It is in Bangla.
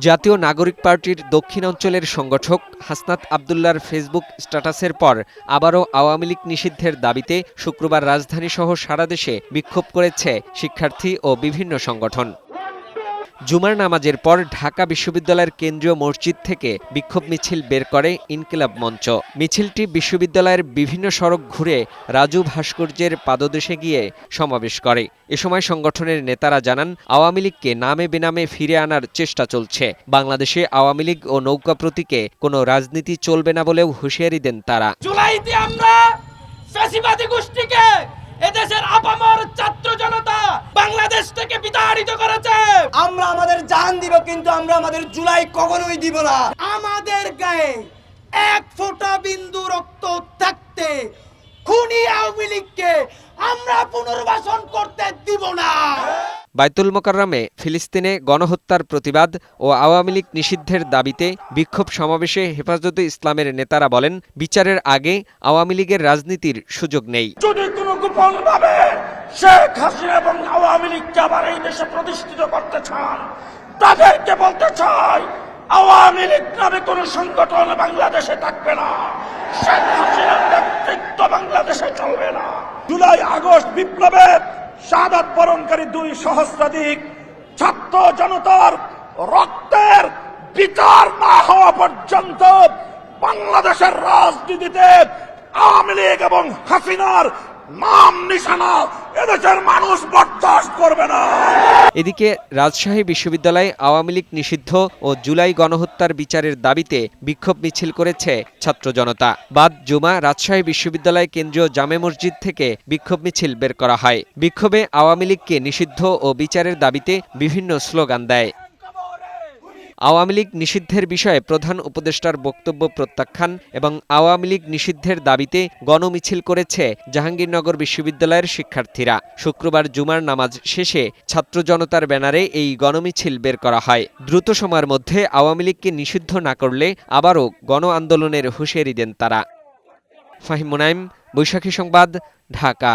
জাতীয় নাগরিক পার্টির দক্ষিণ অঞ্চলের সংগঠক হাসনাত আব্দুল্লাহর ফেসবুক স্ট্যাটাসের পর আবারও আওয়ামী লীগ নিষিদ্ধের দাবিতে শুক্রবার রাজধানীসহ সারা দেশে বিক্ষোভ করেছে শিক্ষার্থী ও বিভিন্ন সংগঠন। জুমার নামাজের পর ঢাকা বিশ্ববিদ্যালয়ের কেন্দ্রীয় মসজিদ থেকে বিক্ষোভ মিছিল বের করে ইনকিলাব মঞ্চ। মিছিলটি বিশ্ববিদ্যালয়ের বিভিন্ন সড়ক ঘুরে রাজু ভাস্কর্যের পাদদেশে গিয়ে সমাবেশ করে। এ সময় সংগঠনের নেতারা জানান, আওয়ামী লীগকে নামে বেনামে ফিরে আনার চেষ্টা চলছে। বাংলাদেশে আওয়ামী লীগ ও নৌকা প্রতীকে কোনো রাজনীতি চলবে না বলেও হুঁশিয়ারি দেন তারা। জুলাইতে আমরা ফ্যাসিবাদী গোষ্ঠীকে এদেশের আপামর ছাত্র জনতা বাংলাদেশ থেকে বিতাড়িত করেছে। আমরা আমাদের জান দিব, কিন্তু আমরা আমাদের জুলাই কখনোই দিব না। আমাদের গায়ে এক ফোঁটা বিন্দু রক্ত থাকতে খুনি আওয়ামী লীগকে আমরা পুনর্বাসন করতে দিব না। বায়তুল মোকাররমে ফিলিস্তিনে গণহত্যার প্রতিবাদ ও আওয়ামী লীগ নিষিদ্ধের দাবিতে বিক্ষোভ সমাবেশে হেফাজতে ইসলামের নেতারা বলেন, বিচারের আগে আওয়ামী লীগের রাজনীতির সুযোগ নেই। যদি কোনো গোপনভাবে শেখ হাসিনা এবং আওয়ামী লীগকে আবার এই দেশে প্রতিষ্ঠিত করতে চান, তাদেরকে বলতে চাই, আওয়ামী লীগ নামে কোনো সংগঠন বাংলাদেশে থাকবে না। শেখ হাসিনার নেতৃত্ব বাংলাদেশে চলবে না। জুলাই আগস্ট বিপ্লবে শাহাদাত বরণকারী 2 সহস্রাধিক ছাত্র জনতার রক্তের বিচার না হওয়া পর্যন্ত বাংলাদেশের রাজনীতিতে আওয়ামী লীগ এবং হাসিনার নাম নিশানা এদেশের মানুষ বরদাস্ত করবে না। এদিকে রাজশাহী বিশ্ববিদ্যালয়ে আওয়ামী লীগ নিষিদ্ধ ও জুলাই গণহত্যার বিচারের দাবিতে বিক্ষোভ মিছিল করেছে ছাত্র জনতা। বাদ জুমা রাজশাহী বিশ্ববিদ্যালয় কেন্দ্রীয় জামে মসজিদ থেকে বিক্ষোভ মিছিল বের করা হয়। বিক্ষোভে আওয়ামী লীগকে নিষিদ্ধ ও বিচারের দাবিতে বিভিন্ন স্লোগান দেয়। আওয়ামী লীগ নিষিদ্ধের বিষয়ে প্রধান উপদেষ্টার বক্তব্য প্রত্যাখ্যান এবং আওয়ামী লীগ নিষিদ্ধের দাবিতে গণমিছিল করেছে জাহাঙ্গীরনগর বিশ্ববিদ্যালয়ের শিক্ষার্থীরা। শুক্রবার জুমার নামাজ শেষে ছাত্র জনতার ব্যানারে এই গণমিছিল বের করা হয়। দ্রুত সময়ের মধ্যে আওয়ামী লীগকে নিষিদ্ধ না করলে আবারও গণ আন্দোলনের হুঁশিয়ারি দেন তারা। ফাহিম মুনাইম, বৈশাখী সংবাদ, ঢাকা।